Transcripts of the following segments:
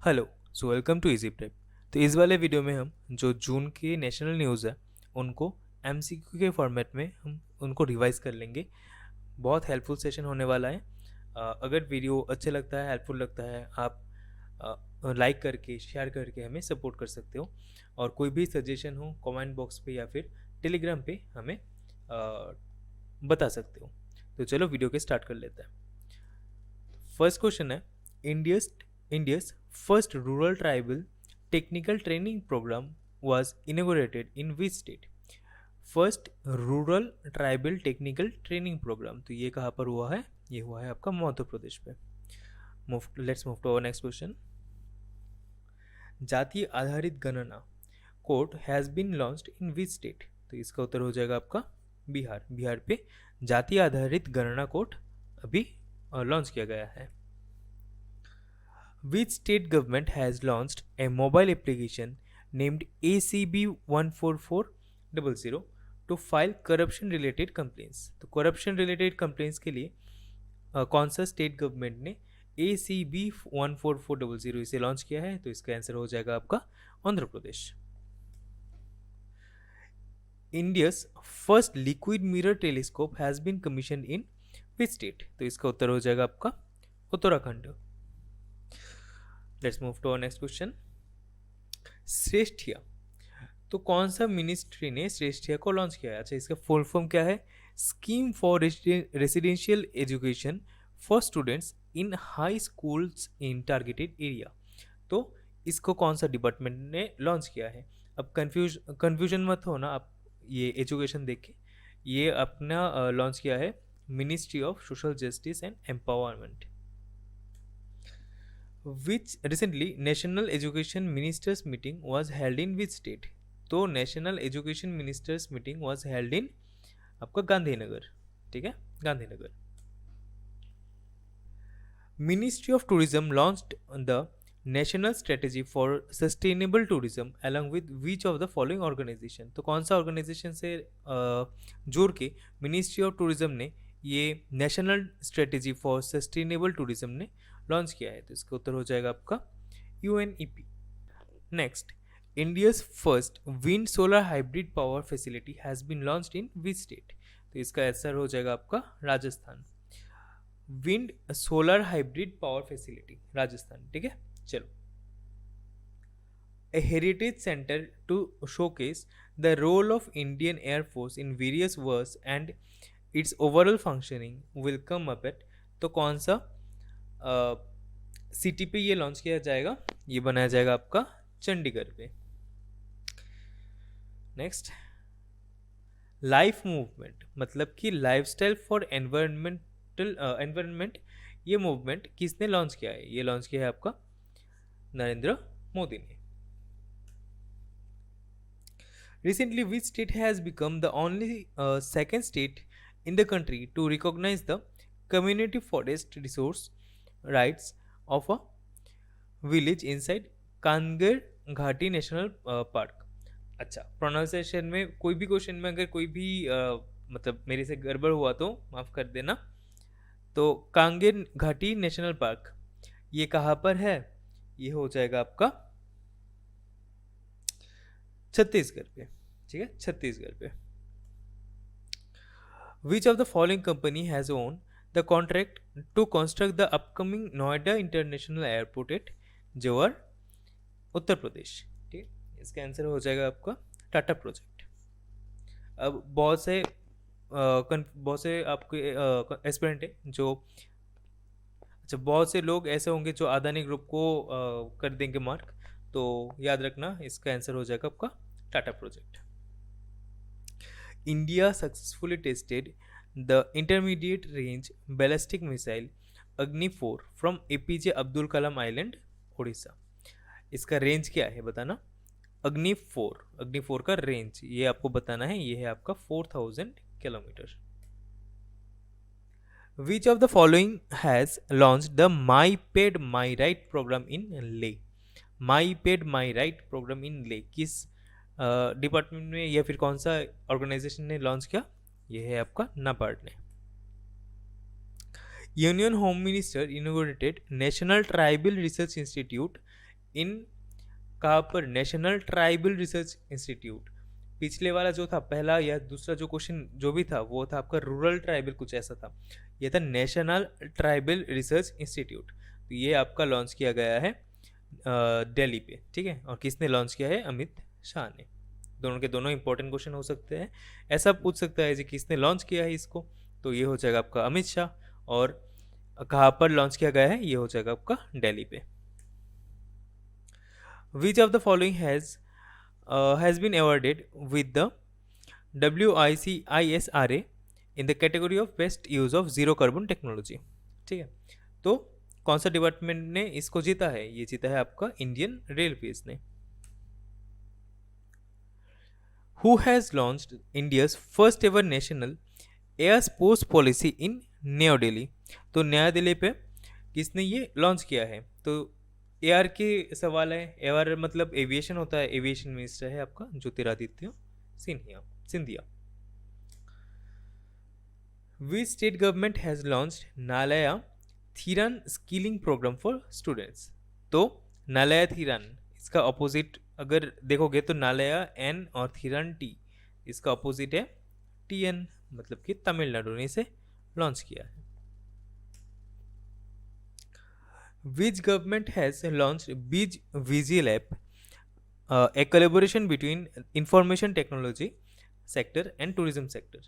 Hello. Welcome to easy prep. तो इस वाले वीडियो में हम जो जून के नेशनल न्यूज़ है उनको एमसीक्यू के फॉर्मेट में हम उनको रिवाइज कर लेंगे। बहुत हेल्पफुल सेशन होने वाला है। अगर वीडियो अच्छा लगता है, हेल्पफुल लगता है, आप लाइक करके शेयर करके हमें सपोर्ट कर सकते हो। और कोई भी सजेशन हो कमेंट बॉक्स पे या फिर टेलीग्राम पे हमें बता सकते हो। तो चलो वीडियो के स्टार्ट कर लेते हैं। फर्स्ट क्वेश्चन है, Indians India's first rural tribal technical training program was inaugurated in which state? First rural tribal technical training programme तो ये कहाँ पर हुआ है? ये हुआ है आपका मध्य प्रदेश पे। Let's move to our next question. जातीय आधारित गणना code has been launched in which state? तो इसका उत्तर हो जाएगा आपका बिहार। बिहार पे जातीय आधारित गणना कोड अभी लॉन्च किया गया है। Which state government has launched a mobile application named ACB 14400 to file corruption related complaints? तो corruption related complaints के लिए कौन सा स्टेट गवर्नमेंट ने ACB 14400 इसे लॉन्च किया है? तो इसका आंसर हो जाएगा आपका Andhra Pradesh. India's first liquid mirror telescope has been commissioned in which state? तो इसका उत्तर हो जाएगा आपका Uttarakhand. Let's move to our next question. श्रेष्ठिया तो कौन सा मिनिस्ट्री ने श्रेष्ठिया को लॉन्च किया है? अच्छा, इसका फुल फॉर्म क्या है? Scheme for residential education for students in high schools in targeted area. तो इसको कौन सा डिपार्टमेंट ने लॉन्च किया है? अब कंफ्यूजन मत हो ना आप ये एजुकेशन देख के। ये अपना लॉन्च किया है ministry of social justice and empowerment. Which recently national education ministers meeting was held in which state? तो national education ministers meeting was held in आपका गांधीनगर। ठीक है, Gandhinagar. Ministry of tourism launched the national strategy for sustainable tourism along with which of the following organisation? तो कौन सा organisation से जोड़ के मिनिस्ट्री ऑफ टूरिज्म ने ये national strategy for sustainable tourism ने लॉन्च किया है? तो इसका उत्तर हो जाएगा आपका UNEP। Next, India's first wind solar hybrid power facility has been launched in which state? तो इसका आंसर हो जाएगा आपका Rajasthan. Wind solar hybrid power facility Rajasthan. ठीक है, चलो। A heritage center to showcase the role of Indian Air Force in various wars and its overall functioning will come up at। तो कौन सा सिटी पे ये लॉन्च किया जाएगा? ये बनाया जाएगा आपका चंडीगढ़ पे। नेक्स्ट, लाइफ मूवमेंट मतलब कि लाइफस्टाइल फॉर एनवायरमेंट, ये मूवमेंट किसने लॉन्च किया है? ये लॉन्च किया है आपका नरेंद्र मोदी ने। Recently, which state has become the only second state in the country to recognize the community forest resource rights of a village inside Kangar घाटी नेशनल पार्क? अच्छा, प्रोनाउंसिएशन में कोई भी क्वेश्चन में अगर कोई भी मतलब मेरे से गड़बड़ हुआ तो माफ़ कर देना। तो कांगेर घाटी नेशनल पार्क ये कहाँ पर है? ये हो जाएगा आपका छत्तीसगढ़ पे। ठीक है, छत्तीसगढ़ पे। Which of the following company has own the contract to construct the upcoming Noida international airport at Jewar, Uttar Pradesh? ठीक है, इसका आंसर हो जाएगा आपका टाटा प्रोजेक्ट। अब बहुत से आपके एस्पिरेंट है जो, अच्छा, बहुत से लोग ऐसे होंगे जो अदानी ग्रुप को कर देंगे मार्क, तो याद रखना इसका आंसर हो जाएगा आपका Tata project. India successfully tested the intermediate range ballistic missile Agni four from APJ Abdul Kalam island, Orissa. इसका रेंज क्या है बताना? अग्नि-4 का रेंज ये आपको बताना है। ये है आपका 4000 kilometre. Which of the following has launched the My Paid My Right program in Leh? My Paid My Right program in Leh किस डिपार्टमेंट में या फिर कौन सा ऑर्गेनाइजेशन ने लॉन्च किया? ये है आपका नाबार्ड ने। Union home minister inaugurated national tribal research institute इन कहाँ पर, नेशनल ट्राइबल रिसर्च इंस्टीट्यूट। पिछले वाला जो था, पहला या दूसरा जो क्वेश्चन जो भी था वो था आपका रूरल ट्राइबल, कुछ ऐसा था। ये था नेशनल ट्राइबल रिसर्च इंस्टीट्यूट। तो ये आपका लॉन्च किया गया है दिल्ली पे, ठीक है। और किसने लॉन्च किया है? अमित शाह ने। दोनों के दोनों इंपॉर्टेंट क्वेश्चन हो सकते हैं। ऐसा पूछ सकता है जी किसने लॉन्च किया है इसको, तो ये हो जाएगा आपका अमित शाह। और कहाँ पर लॉन्च किया गया है? ये हो जाएगा आपका दिल्ली पे। Which of the following has been awarded with the WICISRA in the category of best use of zero carbon technology, ठीक है। तो कौन सा डिपार्टमेंट ने इसको जीता है? ये जीता है आपका इंडियन रेलवेज ने। Who has launched India's first ever national air sports policy in New Delhi? तो नया दिल्ली पे किसने ये लॉन्च किया है? तो एयर के सवाल है। एयर मतलब एविएशन होता है। एविएशन मिनिस्टर है आपका Jyotiraditya Scindia. Which state government has launched Naalaiya Thiran skilling program for students? तो नालया थीरन, इसका अपोजिट अगर देखोगे तो नालया एन और थीरन टी, इसका अपोजिट है टीएन, मतलब कि तमिलनाडु ने इसे लॉन्च किया है। विच गवर्नमेंट हैज लॉन्च बीज vigil app, A collaboration between information technology sector and tourism sector.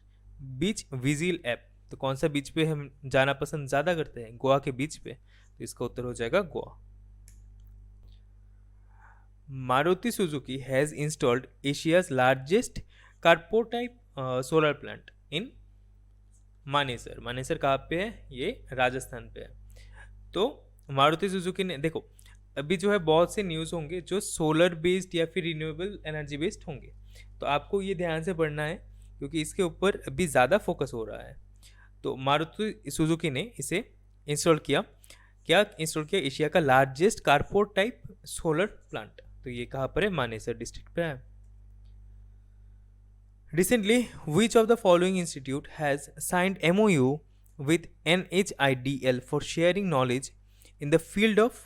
Beach vigil app, तो कौन सा बीच पे हम जाना पसंद ज़्यादा करते हैं? गोवा के बीच पे, तो इसका उत्तर हो जाएगा Goa. Maruti Suzuki has installed Asia's largest carport type solar plant in Manesar. Manesar कहाँ पे है? ये राजस्थान पे है। तो मारुति सुजुकी ने, देखो अभी जो है बहुत से न्यूज़ होंगे जो सोलर बेस्ड या फिर रिन्यूएबल एनर्जी बेस्ड होंगे, तो आपको ये ध्यान से पढ़ना है क्योंकि इसके ऊपर अभी ज़्यादा फोकस हो रहा है। तो मारुति सुजुकी ने इसे इंस्टॉल किया। क्या इंस्टॉल किया? एशिया का largest corporate type solar plant. तो ये कहाँ पर है? मानेसर डिस्ट्रिक्ट पे है। Recently, which of the following institute has signed MOU with NHIDL for sharing knowledge in the field of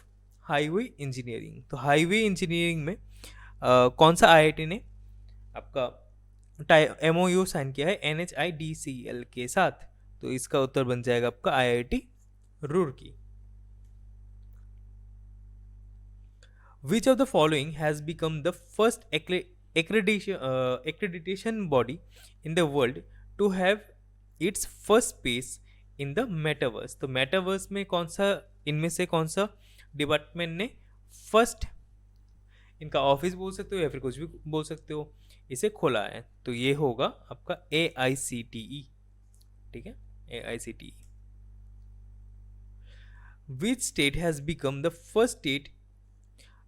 highway engineering? तो हाईवे इंजीनियरिंग में कौन सा IIT ने आपका MOU साइन किया है NHIDCL के साथ? तो इसका उत्तर बन जाएगा आपका IIT Roorkee. Which of the following has become the first accreditation body in the world to have its first space in the metaverse? तो metaverse में कौन सा, इनमें से कौन सा डिपार्टमेंट ने फर्स्ट, इनका ऑफिस बोल सकते हो या फिर कुछ भी बोल सकते हो, इसे खोला है? तो ये होगा आपका AICTE, ठीक है, AICTE। Which state has become the first state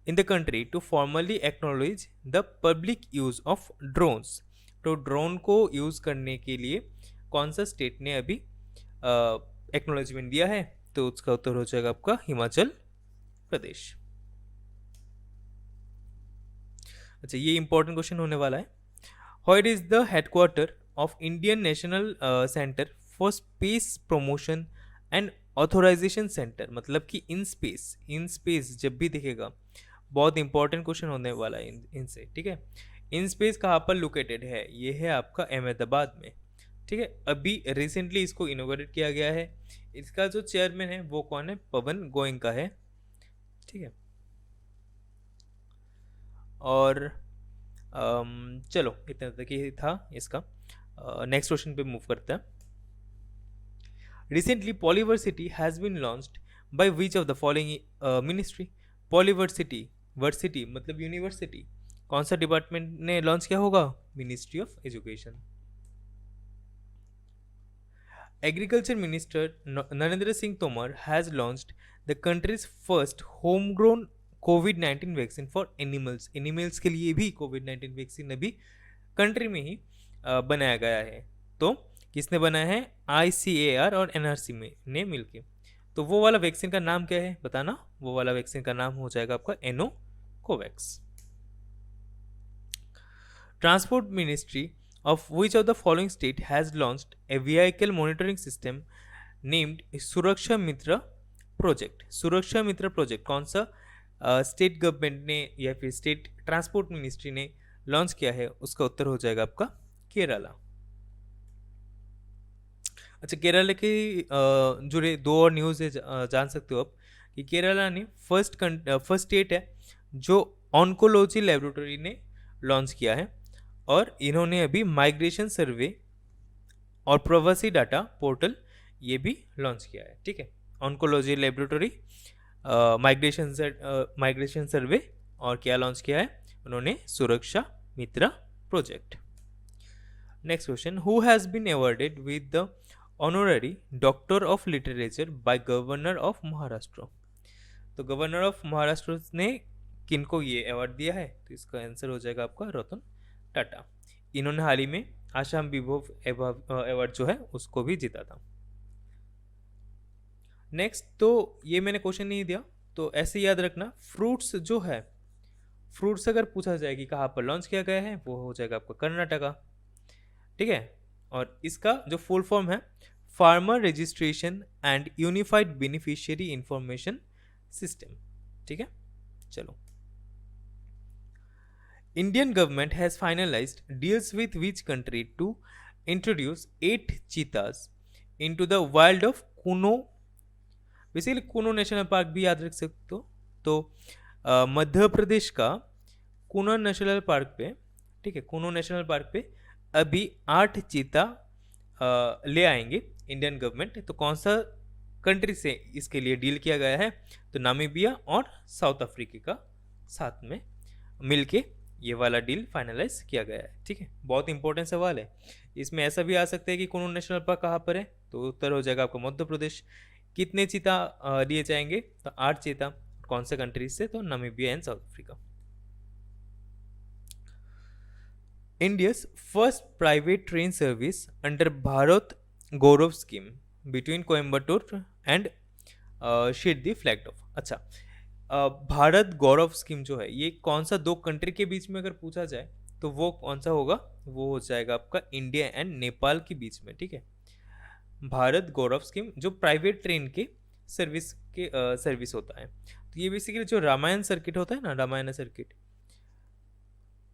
in the country to formally acknowledge the public use of drones? तो ड्रोन को यूज़ करने के लिए कौन सा स्टेट ने अभी एक्नॉलेजमेंट दिया है? तो उसका उत्तर हो जाएगा आपका हिमाचल प्रदेश। अच्छा, ये इंपॉर्टेंट क्वेश्चन होने वाला है। What is the headquarter of Indian national centre for space promotion and authorisation centre? मतलब कि इन स्पेस जब भी दिखेगा बहुत इंपॉर्टेंट क्वेश्चन होने वाला है इनसे, ठीक है। इन स्पेस कहाँ पर लोकेटेड है? ये है आपका अहमदाबाद में, ठीक है। अभी रिसेंटली इसको इनोग्रेट किया गया है। इसका जो चेयरमैन है वो कौन है? पवन गोयनका है, ठीक है। और चलो इतना तक ही था इसका। नेक्स्ट क्वेश्चन पे मूव करते हैं। Recently Polyversity has been launched by which of the following ministry? Polyversity, versity मतलब यूनिवर्सिटी, कौन सा डिपार्टमेंट ने लॉन्च किया होगा? Ministry of education. Agriculture minister Narendra Singh Tomar has launched the country's first homegrown कोविड-19 वैक्सीन फॉर एनिमल्स। एनिमल्स के लिए भी कोविड-19 वैक्सीन अभी कंट्री में ही बनाया गया है। तो किसने बनाया है? ICAR और NRC में ने मिलके। तो वो वाला वैक्सीन का नाम क्या है बताना? वो वाला वैक्सीन का नाम हो जाएगा आपका Anocovax. Transport ministry of which of the following state has launched a vehicle monitoring system named सुरक्षा मित्र प्रोजेक्ट? सुरक्षा मित्र प्रोजेक्ट कौन सा स्टेट गवर्नमेंट ने या फिर स्टेट ट्रांसपोर्ट मिनिस्ट्री ने लॉन्च किया है, उसका उत्तर हो जाएगा आपका केरला। अच्छा, केरला के जुड़े दो और न्यूज़ है, जान सकते हो आप कि केरला ने फर्स्ट स्टेट है जो ऑन्कोलॉजी लेबोरेटरी ने लॉन्च किया है, और इन्होंने अभी माइग्रेशन सर्वे और प्रवासी डाटा पोर्टल ये भी लॉन्च किया है। ठीक है, ऑन्कोलॉजी लेबोरेटरी, माइग्रेशन सर्वे, और क्या लॉन्च किया है उन्होंने, Suraksha Mitra project. Next question, who has been awarded with the honorary doctor of literature by governor of Maharashtra. तो गवर्नर ऑफ महाराष्ट्र ने किनको ये अवार्ड दिया है, तो इसका आंसर हो जाएगा आपका रतन टाटा। इन्होंने हाल ही में आसाम विभव अवार्ड जो है उसको भी जीता था। नेक्स्ट, तो ये मैंने क्वेश्चन नहीं दिया, तो ऐसे याद रखना, फ्रूट्स जो है, फ्रूट्स अगर पूछा जाए कि कहाँ पर लॉन्च किया गया है, वो हो जाएगा आपका कर्नाटका। ठीक है, और इसका जो फुल फॉर्म है, farmer registration and unified beneficiary information system. ठीक है, चलो। Indian government has finalized deals with which country to introduce 8 cheetahs into the wild of Kuno? Basically Kuno national park भी याद रख सकते हो, तो मध्य प्रदेश का कुनो नेशनल पार्क पे, ठीक है, कुनो नेशनल पार्क पे अभी 8 चीता ले आएंगे इंडियन गवर्नमेंट। तो कौन सा कंट्री से इसके लिए डील किया गया है, तो नामीबिया और साउथ अफ्रीका का साथ में मिलके ये वाला डील फाइनलाइज किया गया है। ठीक है, बहुत इंपॉर्टेंट सवाल है। इसमें ऐसा भी आ सकता है कि कुनो नेशनल पार्क कहाँ पर है, तो उत्तर हो जाएगा आपका मध्य प्रदेश। कितने चीता लिए जाएंगे, तो 8 चीता। कौन से कंट्रीज से, तो Namibia and south Africa. India's first private train service under Bharat Gaurav scheme between Coimbatore and Shirdi flagged of. अच्छा, भारत गौरव स्कीम जो है, ये कौन सा दो कंट्री के बीच में अगर पूछा जाए तो वो कौन सा होगा, वो हो जाएगा आपका इंडिया एंड नेपाल के बीच में। ठीक है, भारत गौरव स्कीम जो प्राइवेट ट्रेन के सर्विस होता है, तो ये बेसिकली जो रामायण सर्किट होता है ना, रामायण सर्किट,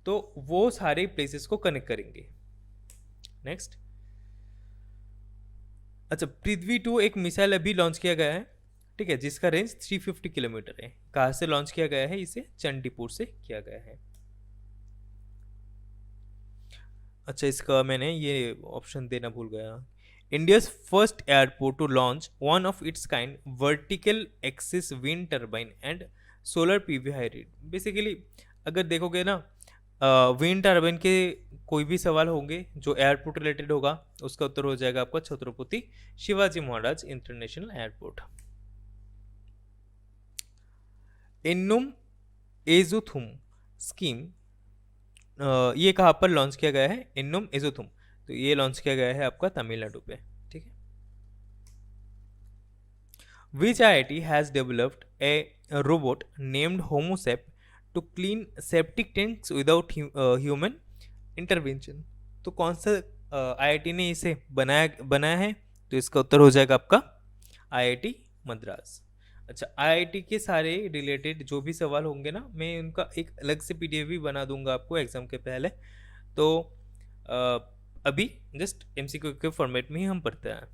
तो वो सारे प्लेसेस को कनेक्ट करेंगे। नेक्स्ट, अच्छा, पृथ्वी 2 एक मिसाइल अभी लॉन्च किया गया है, ठीक है, जिसका रेंज 350 किलोमीटर है। कहाँ से लॉन्च किया गया है, इसे चंडीपुर से किया गया है। अच्छा, इसका मैंने ये ऑप्शन देना भूल गया। India's first airport to launch one of its kind vertical axis wind turbine and solar PV hybrid. Basically अगर देखोगे ना, विंड टर्बाइन के कोई भी सवाल होंगे जो एयरपोर्ट रिलेटेड होगा, उसका उत्तर हो जाएगा आपका Chhatrapati Shivaji Maharaj international airport. इन्नुम एजुथुम scheme, ये कहाँ पर लॉन्च किया गया है, इन्नुम एजुथुम, तो ये लॉन्च किया गया है आपका तमिलनाडु पे। ठीक है, which IIT has developed a robot named Homosep to clean septic tanks without human intervention. तो कौन सा IIT ने इसे बनाया है, तो इसका उत्तर हो जाएगा आपका IIT मद्रास। अच्छा, IIT के सारे रिलेटेड जो भी सवाल होंगे ना, मैं उनका एक अलग से PDF भी बना दूंगा आपको एग्जाम के पहले। तो अभी जस्ट MCQ के फॉर्मेट में ही हम पढ़ते हैं।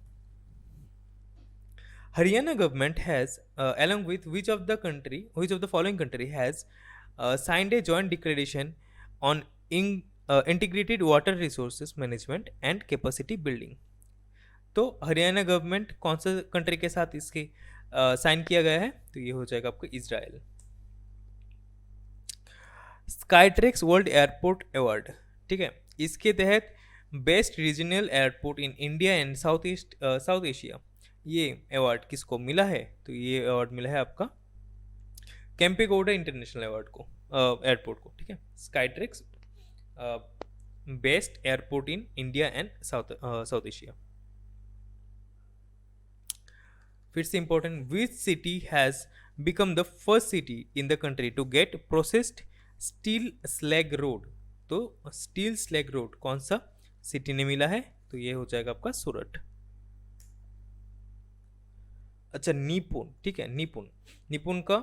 Haryana government has along with which of the following country has signed a joint declaration on integrated water resources management and capacity building। तो हरियाणा गवर्नमेंट कौन सा कंट्री के साथ इसके साइन किया गया है, तो ये हो जाएगा आपका इजराइल। स्काईट्रेक्स वर्ल्ड एयरपोर्ट अवार्ड, ठीक है, इसके तहत best regional airport in India and South Asia, ये अवार्ड किसको मिला है, तो ये अवार्ड मिला है आपका केम्पेगौड़ा इंटरनेशनल एयरपोर्ट को। ठीक है, Skytrax best airport in India and South Asia. फिर से important, which city has become the first city in the country to get processed steel slag road. तो स्टील स्लैग रोड कौन सा सिटी ने मिला है, तो ये हो जाएगा आपका सूरत। अच्छा, निपुण, ठीक है, निपुण का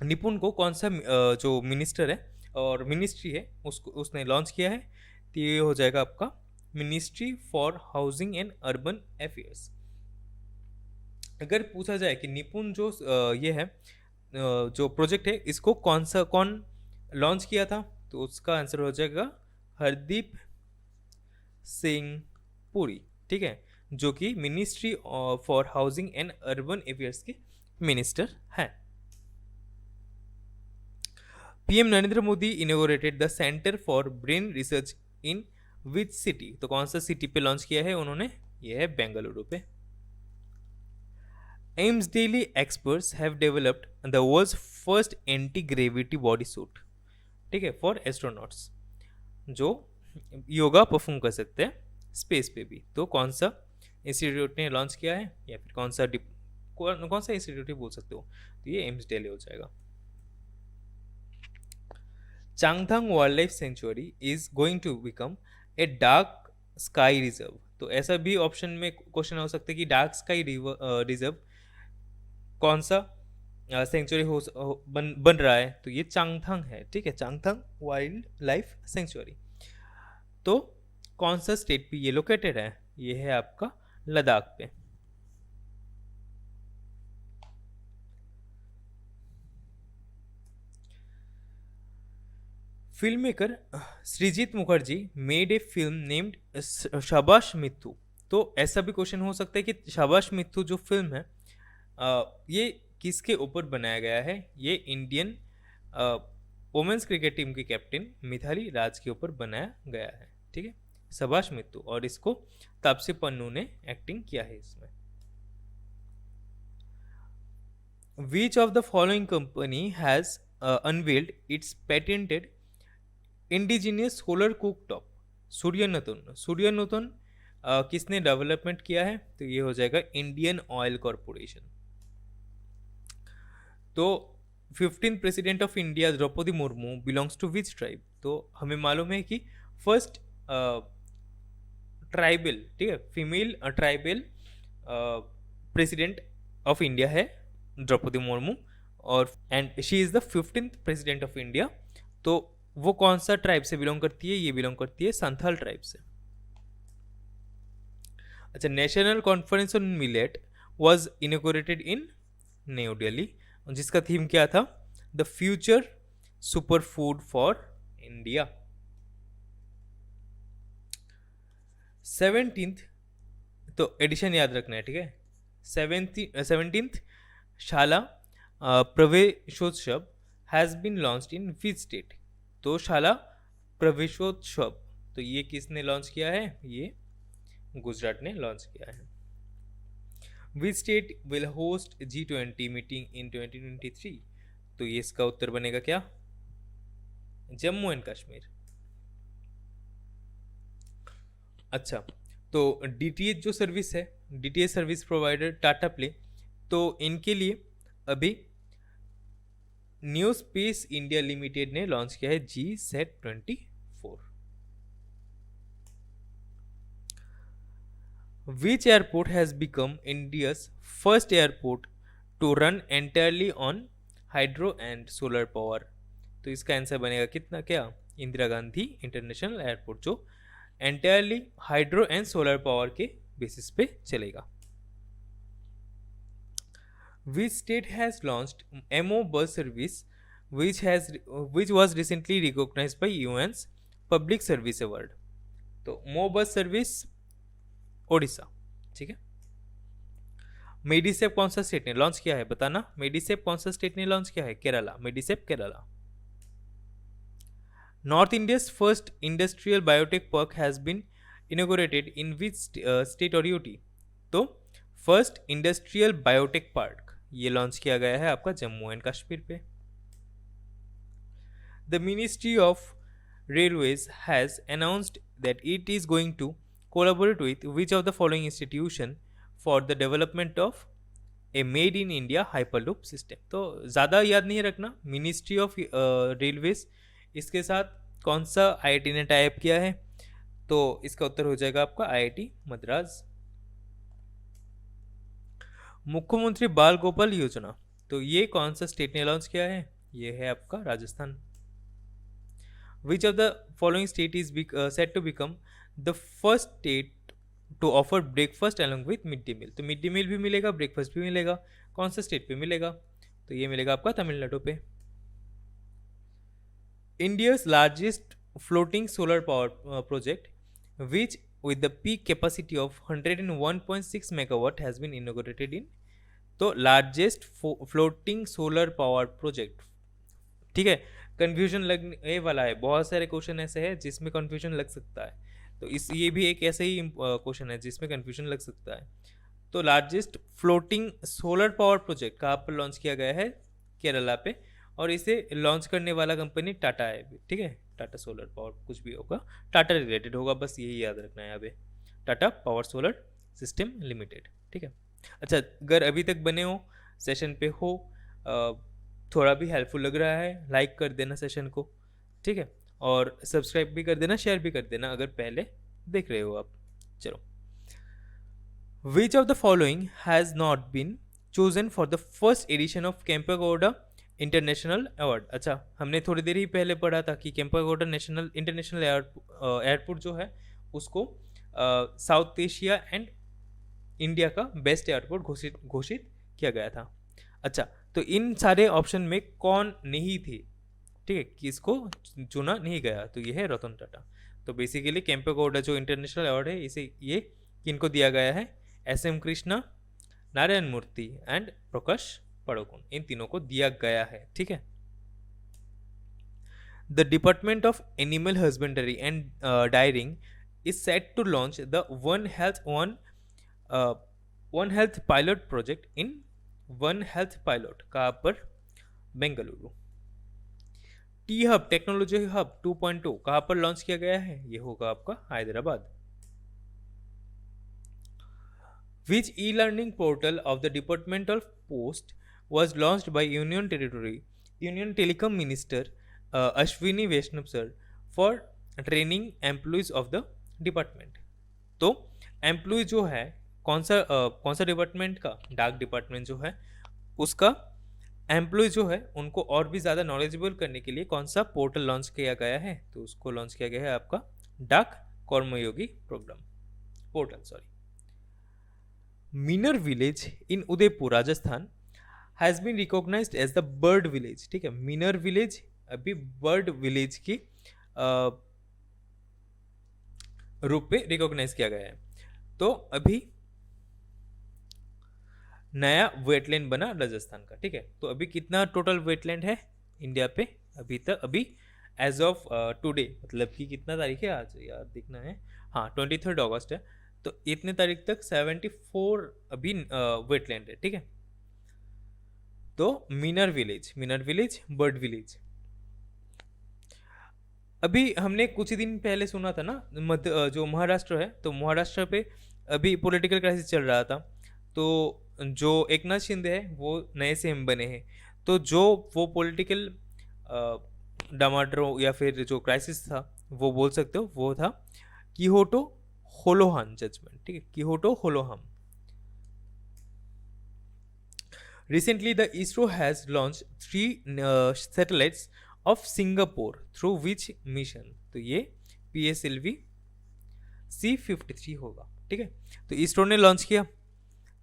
निपुण को कौन सा जो मिनिस्टर है और मिनिस्ट्री है उसको उसने लॉन्च किया है, तो ये हो जाएगा आपका ministry for housing and urban affairs. अगर पूछा जाए कि निपुण जो ये है जो प्रोजेक्ट है इसको कौन लॉन्च किया था, तो उसका आंसर हो जाएगा हरदीप सिंह पुरी। ठीक है, जो कि ministry for housing and urban affairs के मिनिस्टर हैं। PM Narendra Modi inaugurated the centre for brain research in which city, तो कौन सा सिटी पे लॉन्च किया है उन्होंने, ये है बेंगलुरु पे। AIIMS Delhi experts have developed the world's first anti gravity body suit, ठीक है, फॉर एस्ट्रोनॉट्स, जो योगा परफॉर्म कर सकते हैं स्पेस पे भी। तो कौन सा इंस्टीट्यूट ने लॉन्च किया है, या फिर कौन सा इंस्टीट्यूट ही बोल सकते हो, तो ये एम्स दिल्ली हो जाएगा। Changthang wild life sanctuary is going to become a dark sky reserve, तो ऐसा भी ऑप्शन में क्वेश्चन हो सकता है कि डार्क स्काई रिजर्व कौन सा सेंचुरी बन रहा है, तो ये चांगथांग है। ठीक है, चांगथांग वाइल्ड लाइफ सेंचुरी। तो कौन सा स्टेट पे ये लोकेटेड है, ये है आपका लद्दाख पे। फिल्ममेकर सृजित Mukherjee made a film named शाबाश मित्थु, तो ऐसा भी क्वेश्चन हो सकता है कि शाबाश मित्थु जो फिल्म है ये किसके ऊपर बनाया गया है, ये इंडियन वुमेन्स क्रिकेट टीम की कैप्टन मिथाली राज के ऊपर बनाया गया है। ठीक है, शाबाश मित्थु, और इसको तापसी पन्नू ने एक्टिंग किया है इसमें। Which of the following company has unveiled its patented indigenous solar cooktop? सूर्यनुतन किसने डेवलपमेंट किया है, तो ये हो जाएगा इंडियन ऑयल कॉरपोरेशन। तो 15th president of India Droupadi Murmu belongs to which tribe, तो हमें मालूम है कि फर्स्ट ट्राइबल, ठीक है, female tribal president of India है द्रौपदी मुर्मू, और and she is the 15th president of India. तो वो कौन सा ट्राइब से बिलोंग करती है, ये बिलोंग करती है संथाल ट्राइब से। अच्छा, national conference on millet was inaugurated in New Delhi, जिसका थीम क्या था, the future super food for India. 17th, तो एडिशन याद रखना है, ठीक है, 17th Shala Praveshotsav has been launched in which state, तो शाला प्रवेशोत्सव, तो ये किसने लॉन्च किया है, ये गुजरात ने लॉन्च किया है। Which state will host G20 meeting in 2023, तो ये इसका उत्तर बनेगा क्या, जम्मू एंड कश्मीर। अच्छा, तो DTH जो सर्विस है, DTH service provider Tata Play, तो इनके लिए अभी न्यू स्पेस इंडिया लिमिटेड ने लॉन्च किया है GSAT-24। Which airport has become India's first airport to run entirely on hydro and solar power, तो इसका आंसर बनेगा कितना, क्या, इंदिरा गांधी इंटरनेशनल एयरपोर्ट, जो entirely hydro and solar power के बेसिस पे चलेगा। Which state has launched MO bus service which was recently recognized by UN's Public Service Award, तो मो बस सर्विस ओडिशा। ठीक है, मेडिसेप कौन सा स्टेट ने लॉन्च किया है, बताना, मेडिसेप कौन सा स्टेट ने लॉन्च किया है, Kerala, Medisep Kerala. North India's first industrial biotech park has been inaugurated in which state और यूटी, तो फर्स्ट इंडस्ट्रियल बायोटेक पार्क ये लॉन्च किया गया है आपका जम्मू एंड कश्मीर पे। The ministry of railways has announced that it is going to collaborate with which of the following institution for the development of a made in India hyperloop system, तो ज़्यादा याद नहीं रखना, मिनिस्ट्री ऑफ रेलवेज, इसके साथ कौन सा IIT ने टाइप किया है, तो इसका उत्तर हो जाएगा आपका IIT मद्रास। मुख्यमंत्री बाल गोपाल योजना, तो ये कौन सा स्टेट ने लॉन्च किया है? ये है आपका Rajasthan. Which of the following state is said to become the first state to offer breakfast along with mid day meal? तो मिड डे मील भी मिलेगा, ब्रेकफास्ट भी मिलेगा। कौन सा स्टेट पे मिलेगा? तो ये मिलेगा आपका तमिलनाडु पे। India's largest floating solar power project, which with the peak capacity of 101.6 megawatt has been inaugurated in, तो largest floating solar power project. ठीक है, कंफ्यूजन लगने वाला है, बहुत सारे क्वेश्चन ऐसे हैं जिसमें कंफ्यूजन लग सकता है, तो इस ये भी एक ऐसे ही क्वेश्चन है जिसमें कंफ्यूजन लग सकता है। तो largest floating solar power project कहाँ पर लॉन्च किया गया है? केरला पे, और इसे लॉन्च करने वाला कंपनी टाटा है। ठीक है, टाटा सोलर पावर कुछ भी होगा, टाटा रिलेटेड होगा, बस यही याद रखना है यहाँ पे, Tata power solar system limited. ठीक है, अच्छा, अगर अभी तक बने हो, सेशन पे हो, थोड़ा भी हेल्पफुल लग रहा है, लाइक कर देना सेशन को। ठीक है, और सब्सक्राइब भी कर देना, शेयर भी कर देना अगर पहले देख रहे हो आप। चलो, which of the following has not been chosen for the first edition of Kempegowda international award? अच्छा, हमने थोड़ी देर ही पहले पढ़ा था कि केम्पेगौड़ा इंटरनेशनल एयरपोर्ट जो है उसको साउथ एशिया एंड इंडिया का बेस्ट एयरपोर्ट घोषित किया गया था। अच्छा, तो इन सारे ऑप्शन में कौन नहीं थे? ठीक है, किसको चुना नहीं गया? तो ये है रतन टाटा। तो बेसिकली केम्पेगौड़ा जो इंटरनेशनल अवार्ड है, इसे ये किनको दिया गया है? SM कृष्णा, नारायण मूर्ति एंड प्रकाश पाड़ुकोन, इन तीनों को दिया गया है। ठीक है, the department of animal husbandry and dairying is set to launch the one health pilot project in one health pilot, कहाँ पर? Bengaluru. T hub technology hub 2.2 कहाँ पर लॉन्च किया गया है? ये होगा आपका Hyderabad. Which e-learning portal of the Department of Post was launched by Union Telecom Minister Ashwini Vaishnav sir for training employees of the department? तो एम्प्लॉय जो है कौन सा डिपार्टमेंट का? डाक डिपार्टमेंट जो है उसका एम्प्लॉय जो है उनको और भी ज़्यादा नॉलेजेबल करने के लिए कौन सा पोर्टल लॉन्च किया गया है? तो उसको लॉन्च किया गया है आपका Dak Karmayogi program portal, sorry. Menar village in Udaipur Rajasthan has been recognised as the bird village. ठीक है, मीनर विलेज अभी बर्ड विलेज की रूप पे रिकॉग्नाइज किया गया है। तो अभी नया वेटलैंड बना राजस्थान का। ठीक है, तो अभी कितना टोटल वेटलैंड है इंडिया पे अभी तक? अभी एज ऑफ टुडे, मतलब कि कितना तारीख है आज यार देखना है, हाँ 23 अगस्त है, तो इतने तारीख तक 74 अभी वेटलैंड है। ठीक है, तो मीनर विलेज बर्ड विलेज। अभी हमने कुछ ही दिन पहले सुना था ना, जो महाराष्ट्र है, तो महाराष्ट्र पे अभी पॉलिटिकल क्राइसिस चल रहा था, तो जो एकनाथ शिंदे है वो नए सीएम बने हैं, तो जो वो पॉलिटिकल डामाडोल या फिर जो क्राइसिस था वो बोल सकते हो, वो था किहोटो होलोहान जजमेंट। ठीक है, Kihoto Hollohan. Recently the ISRO has launch 3 satellites of Singapore through which mission? तो ये PSLV C-53 होगा। ठीक है, तो इसरो ने लॉन्च किया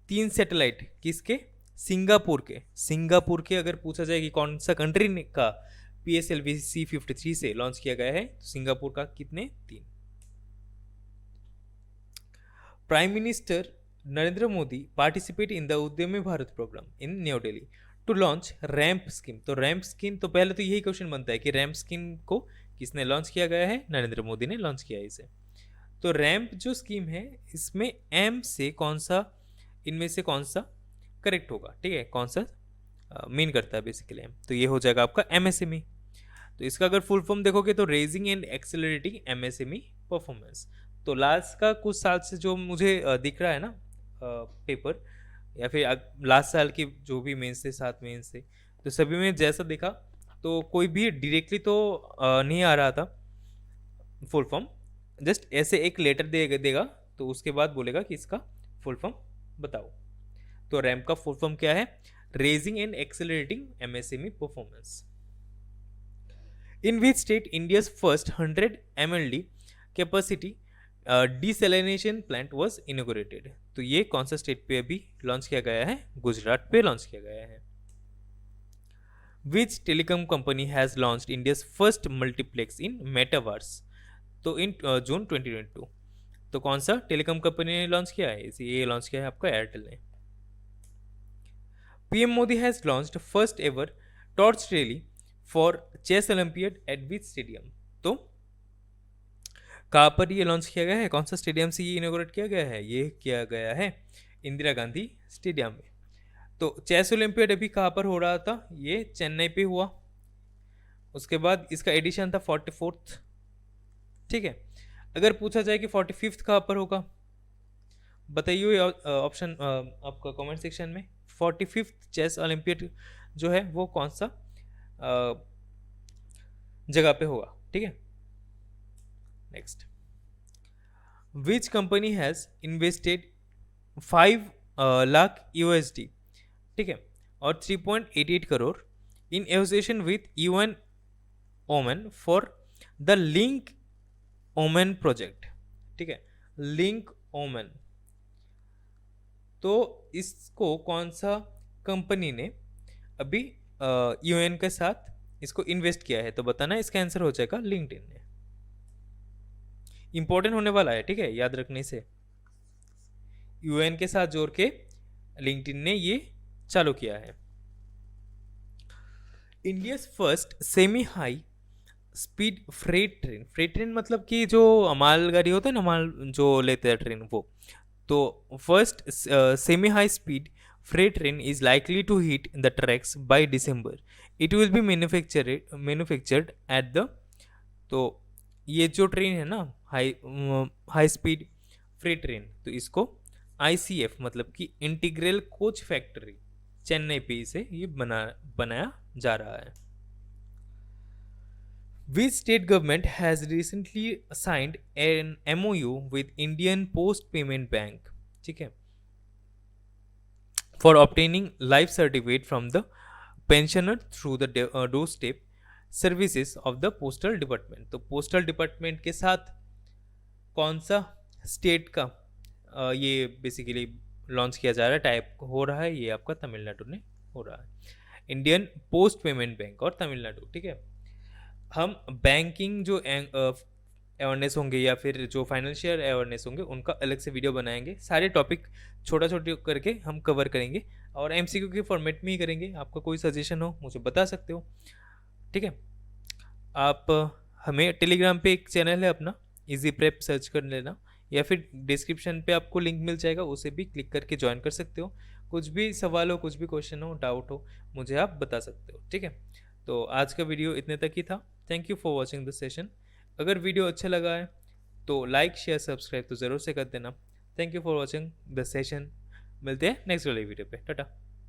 3 सैटेलाइट, किसके? सिंगापुर के अगर पूछा जाए कि कौन सा कंट्री का PSLV C-53 से लॉन्च किया गया है, तो सिंगापुर का कितने? 3। Prime minister Narendra Modi participate in the Udyami Bharat program in New Delhi to launch RAMP scheme. तो रैंप स्कीम, तो पहले तो यही क्वेश्चन बनता है कि रैंप स्कीम को किसने लॉन्च किया गया है? नरेंद्र मोदी ने लॉन्च किया है इसे। तो रैंप जो स्कीम है, इसमें M से कौन सा, इनमें से कौन सा करेक्ट होगा? ठीक है, कौन सा मीन करता है बेसिकली M? तो ये हो जाएगा आपका MSME। तो इसका अगर फुल फॉर्म देखोगे तो raising and accelerating MSME performance. तो लास्ट का कुछ साल से जो मुझे दिख रहा है ना पेपर, या फिर लास्ट साल की जो भी मेंस थे, 7 मेंस थे, तो सभी में जैसा देखा तो कोई भी डायरेक्टली तो नहीं आ रहा था फुल फॉर्म, जस्ट ऐसे एक लेटर देगा तो उसके बाद बोलेगा कि इसका फुल फॉर्म बताओ। तो रैंप का फुल फॉर्म क्या है? raising and accelerating MSME performance. In which state India's first 100 MLD capacity desalination plant was inaugurated? तो ये कौन सा स्टेट पे अभी लॉन्च किया गया है? गुजरात पे लॉन्च किया गया है. Which telecom company has launched India's first multiplex in metaverse? तो इन जून 2022. तो कौन सा टेलीकॉम कंपनी ने लॉन्च किया है? ये लॉन्च किया है आपका एयरटेल ने. PM Modi has launched first ever torch rally for chess olympiad at which stadium? तो कहाँ पर ये लॉन्च किया गया है? कौन सा स्टेडियम से ये इनोग्रेट किया गया है? ये किया गया है इंदिरा गांधी स्टेडियम में. तो चेस ओलंपियड अभी कहाँ पर हो रहा था? ये चेन्नई पे हुआ. उसके बाद इसका एडिशन था 44th. ठीक है. अगर पूछा जाए कि 45th कहाँ पर होगा, बताइए ऑप्शन आपका कमेंट सेक्शन में. 45th चेस ओलंपियड जो है वो कौन सा जगह पे होगा? ठीक है. Next, which company has invested 5 lakh USD, ठीक है, और 3.88 crore in association with UN ओमन फॉर द लिंक ओमन प्रोजेक्ट? ठीक है, लिंक ओमन. तो इसको कौन सा कंपनी ने अभी UN के साथ इसको इन्वेस्ट किया है? तो बताना. इसका आंसर हो जाएगा लिंक्डइन ने. इंपॉर्टेंट होने वाला है, ठीक है, याद रखने से. UN के साथ जोड़ के लिंक्डइन ने ये चालू किया है. India's first semi high speed freight train. Freight train मतलब कि जो मालगाड़ी होता है ना, माल जो लेते हैं ट्रेन, वो. तो first semi high speed freight train is likely to hit the tracks by December. It will be manufactured at the. तो ये जो ट्रेन है ना, हाई स्पीड फ्रेट ट्रेन, तो इसको ICF मतलब कि इंटीग्रल कोच फैक्ट्री चेन्नई पे इसे ये बनाया जा रहा है. Which state government has recently signed an MOU with Indian Post Payment Bank, ठीक है, for obtaining life certificate from the pensioner through the doorstep services of the postal department? तो पोस्टल डिपार्टमेंट के साथ कौन सा स्टेट का ये basically launch किया जा रहा है, टाइप हो रहा है? ये आपका तमिलनाडु ने हो रहा है. इंडियन पोस्ट पेमेंट बैंक और तमिलनाडु. ठीक है. हम बैंकिंग जो अवेयरनेस होंगे या फिर जो फाइनेंशियल अवेयरनेस होंगे उनका अलग से वीडियो बनाएंगे. सारे टॉपिक छोटा छोटा करके हम कवर करेंगे और MCQ के फॉर्मेट में ही करेंगे. आपका कोई सजेशन हो मुझे बता सकते हो. ठीक है. आप हमें टेलीग्राम पे एक चैनल है अपना, इजी प्रेप सर्च कर लेना, या फिर डिस्क्रिप्शन पे आपको लिंक मिल जाएगा, उसे भी क्लिक करके ज्वाइन कर सकते हो. कुछ भी सवाल हो, कुछ भी क्वेश्चन हो, डाउट हो, मुझे आप बता सकते हो. ठीक है. तो आज का वीडियो इतने तक ही था. Thank you for watching the session. अगर वीडियो अच्छा लगा है तो लाइक शेयर सब्सक्राइब तो ज़रूर से कर देना. Thank you for watching the session. मिलते हैं नेक्स्ट वाले वीडियो पे. टाटा.